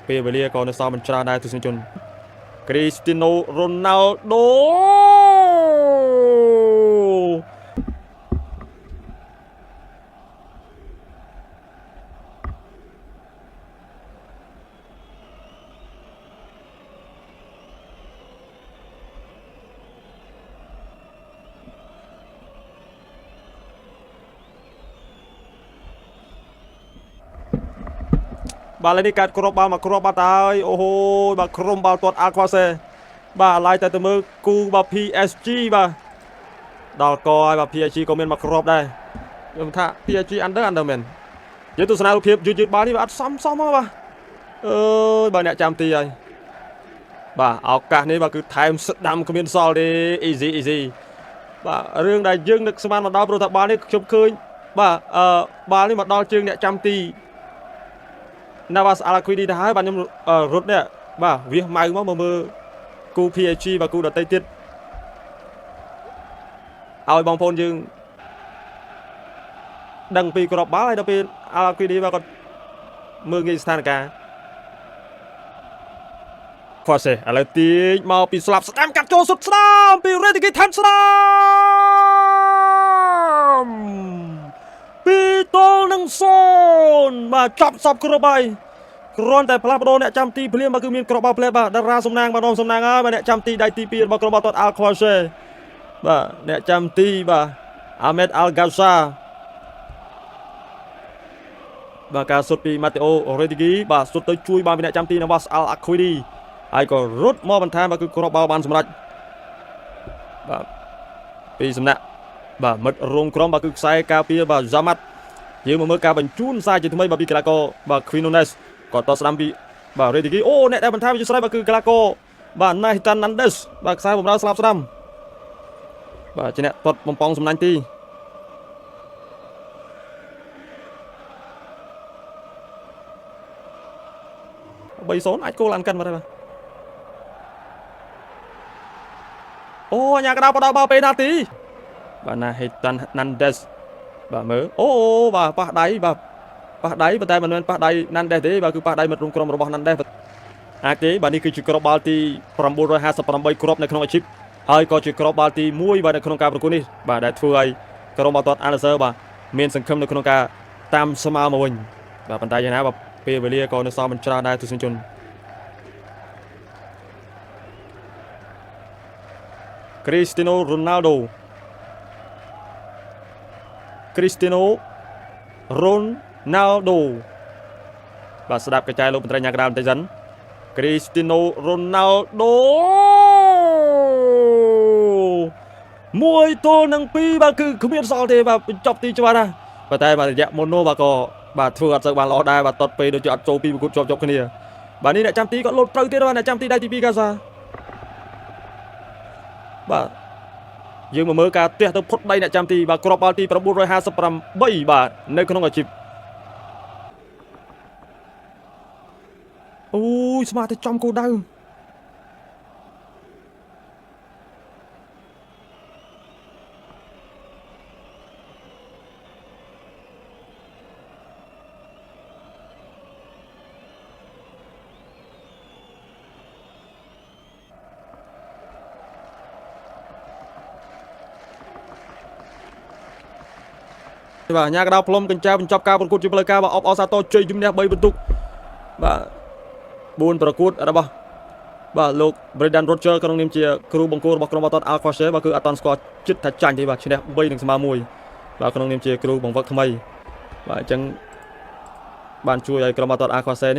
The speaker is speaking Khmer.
ពេលវេលាក៏នៅសល់មិនច្រើនដែរទស្សនិកជន Cristiano Ronaldo បាទឥឡូវនេះកាត់គ្រាប់បាល់មកគ្រាប់បាត់ហើយអូហូបាទក្រុមបាល់ទាត់អាល់ខ្វាសេបាទឡាយតែទៅមើលគូបាទ PSG បាទដល់កហើយបាទ PSG ក៏មានមកគ្រាប់ដែរខ្ញុំថា PSG under មែនយើងទស្សនារូបភាពយឺតបាល់នេះបាទអត់សមមកបាទអើយបាទអ្នកចាំទីហើយបាទឱកាសនេះបាទគឺថែមស្ដាំគ្មានសល់ទេ easy បាទរឿងដែលយើងនឹកស្មានមកដល់ព្រោះថាបាល់នេះខ្ញុំឃើញបាទបាល់នេះមកដល់ជើងអ្នកចាំទីNavas Alaquidi ទៅហើយបាទខ្ញុំរត់នេះបាទវាម៉ៅមកមើលគូ PSG បាទគូដតីទៀតឲ្យបងប្អូនយើងដឹងពីក្របបាល់ហើយដល់ពេល Alaquidi បាទគាត់មើលងាយស្ថានភាពខ្វះសេឥឡូវទាញមកពីស្លាប់ស្ដាំកាត់ចូលសុទ្ធស្ដាំពី Retegui ថែមស្ដាំពីទល់នឹង0បាទចប់សពគ្រប់ហើយគ្រាន់តែផ្លាស់ប្ដូរអ្នកចាំទីភ្លាមបាទគឺមានក្របបាល់ផ្លែបាទតារាសំណាងបាទសំណាងហើយបាទអ្នកចាំទីដៃទី2របស់ក្រុមបាល់ទាត់ Al Quashe បាទអ្នកចាំទីបាទ Ahmed Al Ghazza បាទការសុទ្ធពី Matteo Retegui បាទសុទ្ធទៅជួយបាទអ្នកចាំទី Navas Alaquidi ហើយក៏រត់មកបន្ថែមបាទគឺគ្រាប់បាល់បានសម្រេចបាទពីសំណាក់បាទមិត្តរងក្រុមបាទគឺខ្សែការពារបាទ Zamat យើងមកមើលការបញ្ជូនសារជាថ្មីបាទពីកីឡាករបាទ Quinones ក៏តស្ដាំពីបាទ Retegui អូអ្នកដែលបន្ថែមជាស្រ័យបាទគឺកីឡាករបាទ Nathan Nandes បាទខ្សែបំរើស្លាប់ស្ដាំបាទជាអ្នកទាត់បំពង់សំណាញ់ទី3-0អាចគោលអានកិនមកដែរបាទអូអញ្ញាកដៅបដៅបាល់ពេណាទីបាទ Nathan Nandes បាទមើលអូបាទប៉ះដៃបាទប៉ះដៃប៉ុន្តែមិនមែនប៉ះដៃ Nandes ទេបាទគឺប៉ះដៃមិត្តរួមក្រុមរបស់ Nandes អាចទេបាទនេះគឺជាគ្រាប់បាល់ទី958គ្រាប់នៅក្នុងអាជីពហើយក៏ជាគ្រាប់បាល់ទី1បាទនៅក្នុងការប្រកួតនេះបាទដែលធ្វើឲ្យក្រុមបាល់ទាត់ Al Nassr បាទមានសង្ឃឹមនៅក្នុងការតាមស្មើមកវិញបាទប៉ុន្តែយ៉ាងណាបាទពេលវេលាក៏នៅសល់មិនច្រើនដែរទស្សនិកជនCristiano Ronaldo បាទស្ដាប់កញ្ចែលោកមន្ត្រីញ៉ាក្រាលបន្តិចសិន Cristiano Ronaldo 1-2បាទគឺគ្មានសល់ទេបាទបញ្ចប់ទីច្បាស់ណាស់ប៉ុន្តែបាទរយៈមុននោះបាទក៏បាទធ្វើអត់សូវបានល្អដែរបាទតត់ពេលដូចជាអត់ចូលពីប្រកួតជាប់គ្នាបាទនេះអ្នកចាំទីគាត់លោតត្រូវទៀតបាទអ្នកចាំទីដៃទី2កាសាបាទយើងមកមើលការទះទៅផុតដៃអ្នកចាំទីបាទគ្រាប់បាល់ទី958បាទនៅក្នុងអាជីពអូយស្មាតទៅចំគោលដៅបាទញ៉ាកដៅផ្លុំកញ្ចៅបញ្ចប់ការប្រកួតជាផ្លូវការបាទអបអរសាទរជ័យជំនះ3បន្ទុកបាទ4ប្រកួតរបស់បាទលោក Brendan Rodgers ក្នុងនាមជាគ្រូបង្គោលរបស់ក្រុមបាល់ទាត់ Al Quashe បាទគឺអត់តាន់ស្គាល់ចិត្តថាចាញ់ទេបាទឈ្នះ3និងស្មើ1បាទក្នុងនាមជាគ្រូបង្វឹកថ្មីបាទអញ្ចឹងបានជួយឲ្យក្រុមបាល់ទាត់ Al Quashe